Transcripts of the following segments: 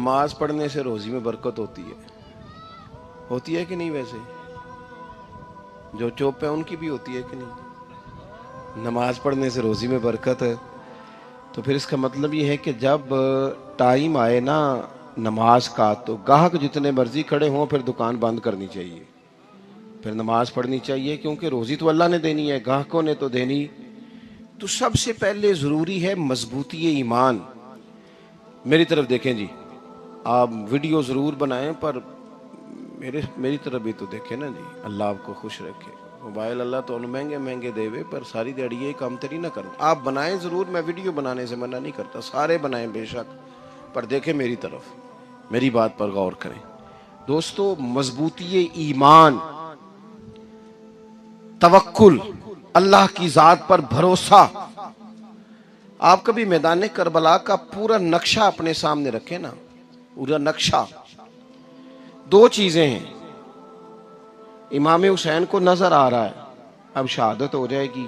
نماز پڑھنے سے روزی میں برکت ہوتی ہے کہ نہیں؟ ویسے جو چوپ ہے ان کی بھی ہوتی ہے کہ نہیں؟ نماز پڑھنے سے روزی میں برکت ہے، تو پھر اس کا مطلب یہ ہے کہ جب ٹائم آئے نا نماز کا تو گاہک جتنے مرضی کھڑے ہوں پھر دکان بند کرنی چاہیے، پھر نماز پڑھنی چاہیے، کیونکہ روزی تو اللہ نے دینی ہے، گاہکوں نے تو دینی۔ تو سب سے پہلے ضروری ہے مضبوطی ایمان۔ میری طرف دیکھیں جی، آپ ویڈیو ضرور بنائیں پر میری طرف بھی تو دیکھیں نا جی، اللہ آپ کو خوش رکھے۔ موبائل اللہ تو مہنگے مہنگے دے وے، پر ساری دیڑی یہ کام تری نہ کروں۔ آپ بنائیں ضرور، میں ویڈیو بنانے سے منع نہیں کرتا، سارے بنائیں بے شک، پر دیکھیں میری طرف، میری بات پر غور کریں۔ دوستو، مضبوطی ایمان، توکل، اللہ کی ذات پر بھروسہ۔ آپ کبھی میدان کربلا کا پورا نقشہ اپنے سامنے رکھیں نا، پورا نقشہ، دو چیزیں ہیں۔ امام حسین کو نظر آ رہا ہے اب شہادت ہو جائے گی،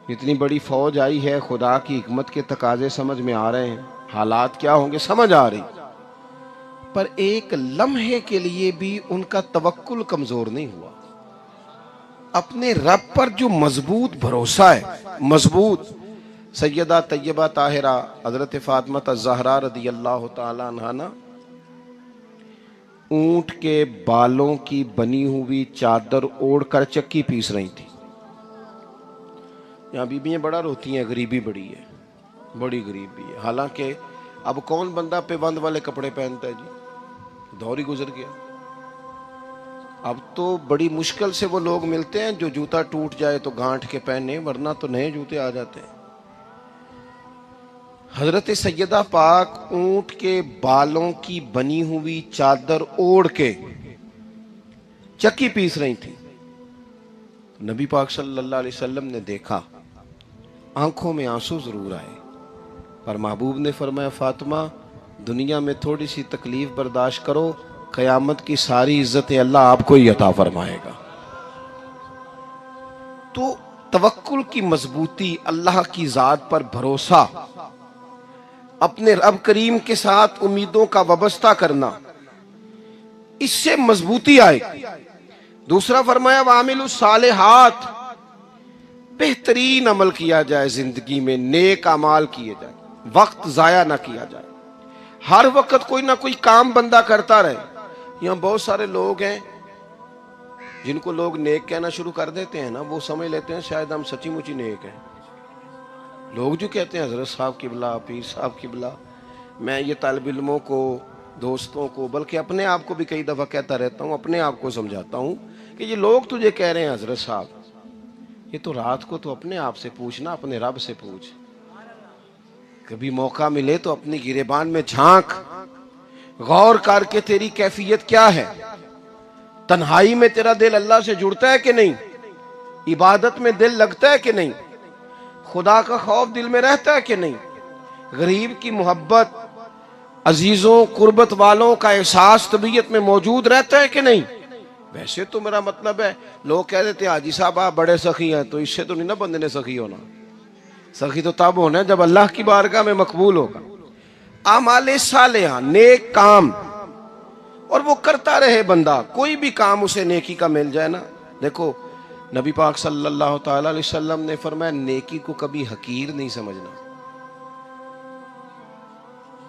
اتنی بڑی فوج آئی ہے، خدا کی حکمت کے تقاضے سمجھ میں آ رہے ہیں، حالات کیا ہوں گے سمجھ آ رہی، پر ایک لمحے کے لیے بھی ان کا توکل کمزور نہیں ہوا۔ اپنے رب پر جو مضبوط بھروسہ ہے، مضبوط۔ سیدہ طیبہ طاہرہ حضرت فاطمہ الزہرا رضی اللہ تعالی عنہا نا اونٹ کے بالوں کی بنی ہوئی چادر اوڑھ کر چکی پیس رہی تھی۔ یہاں بیویاں بڑا روتی ہیں، غریبی بڑی ہے، بڑی غریبی ہے، حالانکہ اب کون بندہ پیبند والے کپڑے پہنتا ہے جی، دور ہی گزر گیا۔ اب تو بڑی مشکل سے وہ لوگ ملتے ہیں جو جوتا ٹوٹ جائے تو گانٹھ کے پہنے، ورنہ تو نئے جوتے آ جاتے ہیں۔ حضرت سیدہ پاک اونٹ کے بالوں کی بنی ہوئی چادر اوڑھ کے چکی پیس رہی تھی۔ نبی پاک صلی اللہ علیہ وسلم نے دیکھا، آنکھوں میں آنسو ضرور آئے، پر محبوب نے فرمایا فاطمہ دنیا میں تھوڑی سی تکلیف برداشت کرو، قیامت کی ساری عزت اللہ آپ کو ہی عطا فرمائے گا۔ تو توکل کی مضبوطی، اللہ کی ذات پر بھروسہ، اپنے رب کریم کے ساتھ امیدوں کا وابستہ کرنا، اس سے مضبوطی آئے۔ دوسرا فرمایا وَعَمِلُوا الصَّالِحَاتِ، بہترین عمل کیا جائے زندگی میں، نیک اعمال کیے جائے، وقت ضائع نہ کیا جائے، ہر وقت کوئی نہ کوئی کام بندہ کرتا رہے۔ یہاں بہت سارے لوگ ہیں جن کو لوگ نیک کہنا شروع کر دیتے ہیں نا، وہ سمجھ لیتے ہیں شاید ہم سچی مچی نیک ہیں۔ لوگ جو کہتے ہیں حضرت صاحب قبلہ، پیر صاحب قبلہ، میں یہ طالب علموں کو، دوستوں کو، بلکہ اپنے آپ کو بھی کئی دفعہ کہتا رہتا ہوں، اپنے آپ کو سمجھاتا ہوں کہ یہ لوگ تجھے کہہ رہے ہیں حضرت صاحب، یہ تو رات کو تو اپنے آپ سے پوچھنا، اپنے رب سے پوچھ۔ کبھی موقع ملے تو اپنی گریبان میں جھانک، غور کر کے تیری کیفیت کیا ہے، تنہائی میں تیرا دل اللہ سے جڑتا ہے کہ نہیں، عبادت میں دل لگتا ہے کہ نہیں، خدا کا خوف دل میں رہتا ہے کہ نہیں، غریب کی محبت، عزیزوں قربت والوں کا احساس طبیعت میں موجود رہتا ہے کہ نہیں۔ ویسے تو میرا مطلب ہے، لوگ کہہ دیتے ہیں حاجی صاحب آپ بڑے سخی ہیں، تو اس سے تو نہیں نا بندے نے سخی ہونا، سخی تو تب ہونا ہے جب اللہ کی بارگاہ میں مقبول ہوگا۔ اعمال صالحہ، نیک کام، اور وہ کرتا رہے بندہ، کوئی بھی کام اسے نیکی کا مل جائے نا۔ دیکھو نبی پاک صلی اللہ تعالی علیہ وسلم نے فرمایا نیکی کو کبھی حقیر نہیں سمجھنا،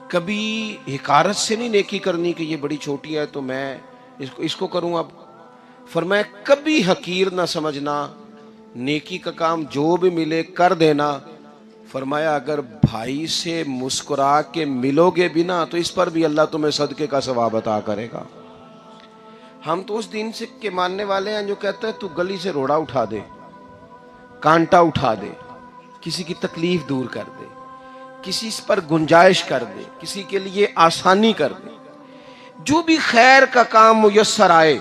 کبھی حقارت سے نہیں نیکی کرنی کہ یہ بڑی چھوٹی ہے تو میں اس کو کروں۔ اب فرمایا کبھی حقیر نہ سمجھنا، نیکی کا کام جو بھی ملے کر دینا۔ فرمایا اگر بھائی سے مسکرا کے ملو گے بھی نا تو اس پر بھی اللہ تمہیں صدقے کا ثواب عطا کرے گا۔ ہم تو اس دین سے کے ماننے والے ہیں جو کہتا ہے تو گلی سے روڑا اٹھا دے، کانٹا اٹھا دے، کسی کی تکلیف دور کر دے، کسی پر گنجائش کر دے، کسی کے لیے آسانی کر دے، جو بھی خیر کا کام میسر آئے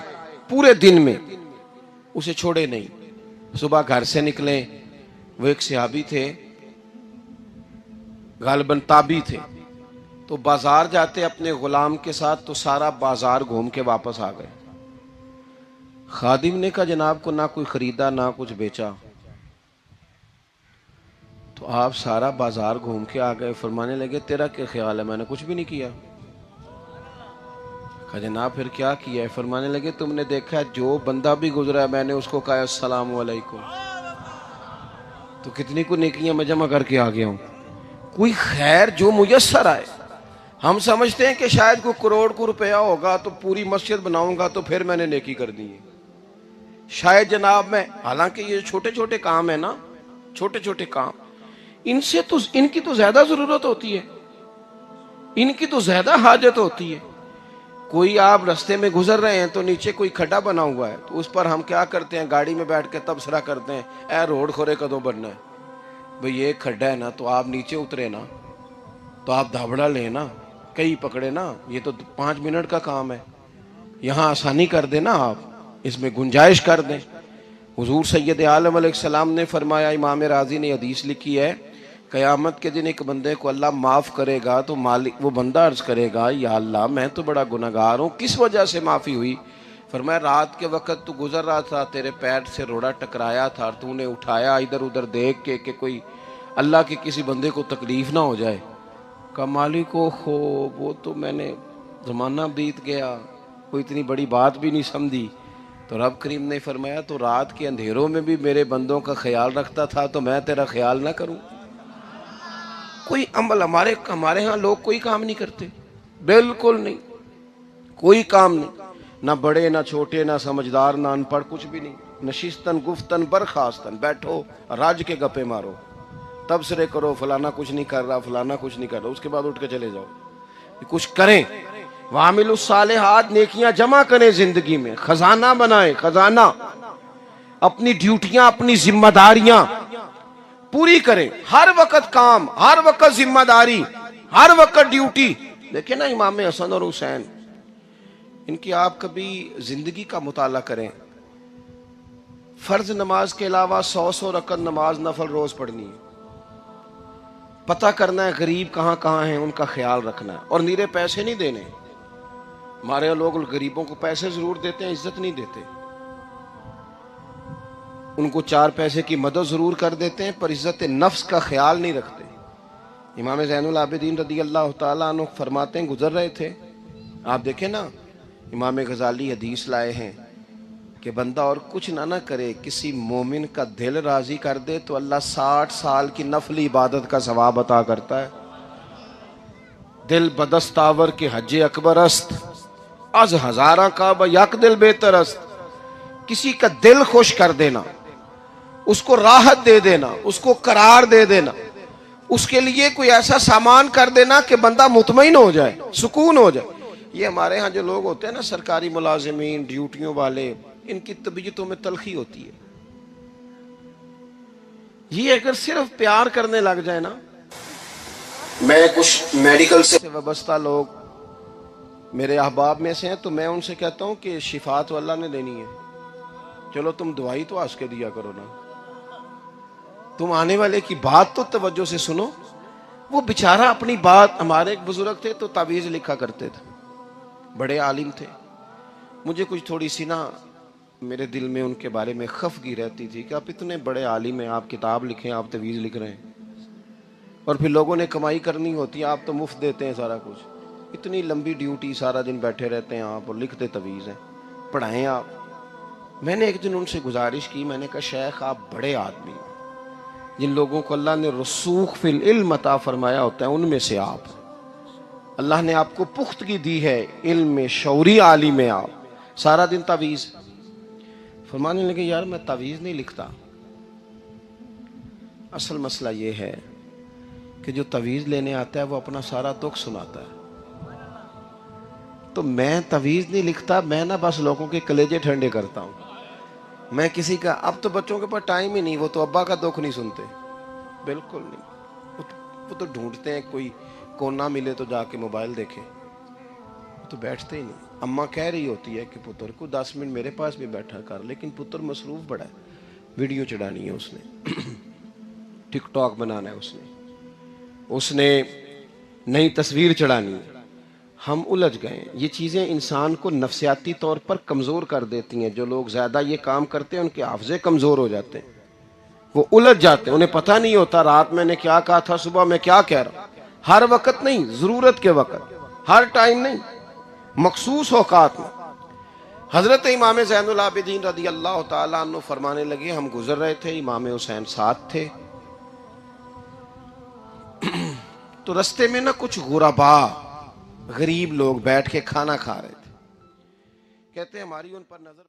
پورے دن میں اسے چھوڑے نہیں۔ صبح گھر سے نکلیں، وہ ایک صحابی تھے، غالباً تابعی تھے، تو بازار جاتے اپنے غلام کے ساتھ تو سارا بازار گھوم کے واپس آ گئے۔ خادم نے کہا جناب کو نہ کوئی خریدا نہ کچھ بیچا، تو آپ سارا بازار گھوم کے آ گئے۔ فرمانے لگے تیرا کیا خیال ہے، میں نے کچھ بھی نہیں کیا۔ کہا جناب پھر کیا کیا ہے؟ فرمانے لگے تم نے دیکھا ہے جو بندہ بھی گزرا ہے میں نے اس کو کہا السلام علیکم، تو کتنی کو نیکیاں میں جمع کر کے آ گیا ہوں۔ کوئی خیر جو میسر آئے، ہم سمجھتے ہیں کہ شاید کوئی کروڑ کو روپیہ ہوگا تو پوری مسجد بناؤں گا تو پھر میں نے نیکی کر دی ہے، شاید جناب میں، حالانکہ یہ چھوٹے چھوٹے کام ہیں نا، چھوٹے چھوٹے کام، ان سے تو ان کی تو زیادہ ضرورت ہوتی ہے، ان کی تو زیادہ حاجت ہوتی ہے۔ کوئی آپ رستے میں گزر رہے ہیں تو نیچے کوئی کھڈا بنا ہوا ہے تو اس پر ہم کیا کرتے ہیں، گاڑی میں بیٹھ کے تبصرہ کرتے ہیں اے روڈ کھورے کدوں بننا ہے؟ بھئی یہ کھڈا ہے نا تو آپ نیچے اترے نا، تو آپ دھابڑا لیں نا، کئی پکڑے نا، یہ تو 5 منٹ کا کام ہے، یہاں آسانی کر دیں نا، آپ اس میں گنجائش کر دیں۔ حضور سید عالم علیہ السلام نے فرمایا، امام راضی نے حدیث لکھی ہے، قیامت کے دن ایک بندے کو اللہ معاف کرے گا تو مالک وہ بندہ عرض کرے گا یا اللہ میں تو بڑا گنہگار ہوں، کس وجہ سے معافی ہوئی؟ فرمایا رات کے وقت تو گزر رہا تھا، تیرے پیر سے روڑا ٹکرایا تھا اور تو نے اٹھایا ادھر ادھر دیکھ کے کہ کوئی اللہ کے کسی بندے کو تکلیف نہ ہو جائے۔ کہا مالک کو ہو وہ تو میں نے زمانہ بیت گیا، کوئی اتنی بڑی بات بھی نہیں سمجھی۔ تو رب کریم نے فرمایا تو رات کے اندھیروں میں بھی میرے بندوں کا خیال رکھتا تھا تو میں تیرا خیال نہ کروں؟ کوئی عمل ہمارے ہاں لوگ کوئی کام نہیں کرتے، بالکل نہیں، کوئی کام نہیں، نہ بڑے نہ چھوٹے نہ سمجھدار نہ ان پڑھ، کچھ بھی نہیں، نشستن گفتن برخاستن، بیٹھو راج کے گپے مارو، تبصرے کرو فلانا کچھ نہیں کر رہا، فلانا کچھ نہیں کر رہا، اس کے بعد اٹھ کے چلے جاؤ، کچھ کریں۔ وعاملوا الصالحات، نیکیاں جمع کریں زندگی میں، خزانہ بنائیں، خزانہ، اپنی ڈیوٹیاں اپنی ذمہ داریاں پوری کریں، ہر وقت کام، ہر وقت ذمہ داری، ہر وقت ڈیوٹی۔ دیکھیں نا امام حسن اور حسین، ان کی آپ کبھی زندگی کا مطالعہ کریں، فرض نماز کے علاوہ 100 رکعت نماز نفل روز پڑھنی ہے، پتہ کرنا ہے غریب کہاں کہاں ہیں، ان کا خیال رکھنا ہے، اور نیرے پیسے نہیں دینے۔ ہمارے لوگ غریبوں کو پیسے ضرور دیتے ہیں، عزت نہیں دیتے، ان کو 4 پیسے کی مدد ضرور کر دیتے ہیں پر عزت نفس کا خیال نہیں رکھتے۔ امام زین العابدین رضی اللہ تعالیٰ عنہ فرماتے ہیں، گزر رہے تھے، آپ دیکھیں نا امام غزالی حدیث لائے ہیں کہ بندہ اور کچھ نہ کرے، کسی مومن کا دل راضی کر دے تو اللہ 60 سال کی نفلی عبادت کا ثواب عطا کرتا ہے۔ دل بدستاور کے حج اکبر است، از ہزارہ کعبہ یک دل بہتر است۔ کسی کا دل خوش کر دینا، اس کو راحت دے دینا، اس کو قرار دے دینا، اس کے لیے کوئی ایسا سامان کر دینا کہ بندہ مطمئن ہو جائے، سکون ہو جائے۔ یہ ہمارے ہاں جو لوگ ہوتے ہیں نا سرکاری ملازمین، ڈیوٹیوں والے، ان کی طبیعتوں میں تلخی ہوتی ہے۔ یہ اگر صرف پیار کرنے لگ جائے نا، میں کچھ میڈیکل سے وابستہ لوگ میرے احباب میں سے ہیں تو میں ان سے کہتا ہوں کہ شفا تو اللہ نے دینی ہے، چلو تم دوائی تو ہنس کے دیا کرو نا، تم آنے والے کی بات تو توجہ سے سنو۔ وہ بیچارہ اپنی بات، ہمارے ایک بزرگ تھے تو تعویذ لکھا کرتے تھے، بڑے عالم تھے، مجھے کچھ تھوڑی سی نا میرے دل میں ان کے بارے میں خفگی رہتی تھی کہ آپ اتنے بڑے عالم ہیں، آپ کتاب لکھیں، آپ تعویذ لکھ رہے ہیں، اور پھر لوگوں نے کمائی کرنی ہوتی ہے، آپ تو مفت دیتے ہیں سارا کچھ، اتنی لمبی ڈیوٹی، سارا دن بیٹھے رہتے ہیں آپ اور لکھتے تعویذ ہیں، پڑھائیں آپ۔ میں نے ایک دن ان سے گزارش کی، میں نے کہا شیخ آپ بڑے آدمی ہیں، جن لوگوں کو اللہ نے رسوخ فی العلم عطا فرمایا ہوتا ہے ان میں سے آپ، اللہ نے آپ کو پختگی دی ہے علم میں، شعوری عالم میں، آپ سارا دن تعویذ۔ فرمانے لگے یار میں تعویذ نہیں لکھتا، اصل مسئلہ یہ ہے کہ جو تعویذ لینے آتا ہے وہ اپنا سارا دکھ سناتا ہے، تو میں تعویذ نہیں لکھتا، میں نا بس لوگوں کے کلیجے ٹھنڈے کرتا ہوں، میں کسی کا، اب تو بچوں کے پاس ٹائم ہی نہیں، وہ تو ابا کا دکھ نہیں سنتے، بالکل نہیں، وہ تو ڈھونڈتے ہیں کوئی کونا ملے تو جا کے موبائل دیکھیں، وہ تو بیٹھتے ہی نہیں۔ اماں کہہ رہی ہوتی ہے کہ پتر کو 10 منٹ میرے پاس بھی بیٹھا کر، لیکن پتر مصروف بڑا ہے، ویڈیو چڑھانی ہے اس نے، ٹک ٹاک بنانا ہے اس نے نئی تصویر چڑھانی ہے، ہم الجھ گئے ہیں۔ یہ چیزیں انسان کو نفسیاتی طور پر کمزور کر دیتی ہیں، جو لوگ زیادہ یہ کام کرتے ہیں ان کے حافظے کمزور ہو جاتے ہیں، وہ الجھ جاتے ہیں، انہیں پتہ نہیں ہوتا رات میں نے کیا کہا تھا، صبح میں کیا کہہ رہا ہوں۔ ہر وقت نہیں، ضرورت کے وقت، ہر ٹائم نہیں، مخصوص اوقات میں حضرت امام زین العابدین رضی اللہ تعالیٰ عنہ فرمانے لگے ہم گزر رہے تھے، امام حسین ساتھ تھے، تو رستے میں نا کچھ غربا غریب لوگ بیٹھ کے کھانا کھا رہے تھے، کہتے ہماری ان پر نظر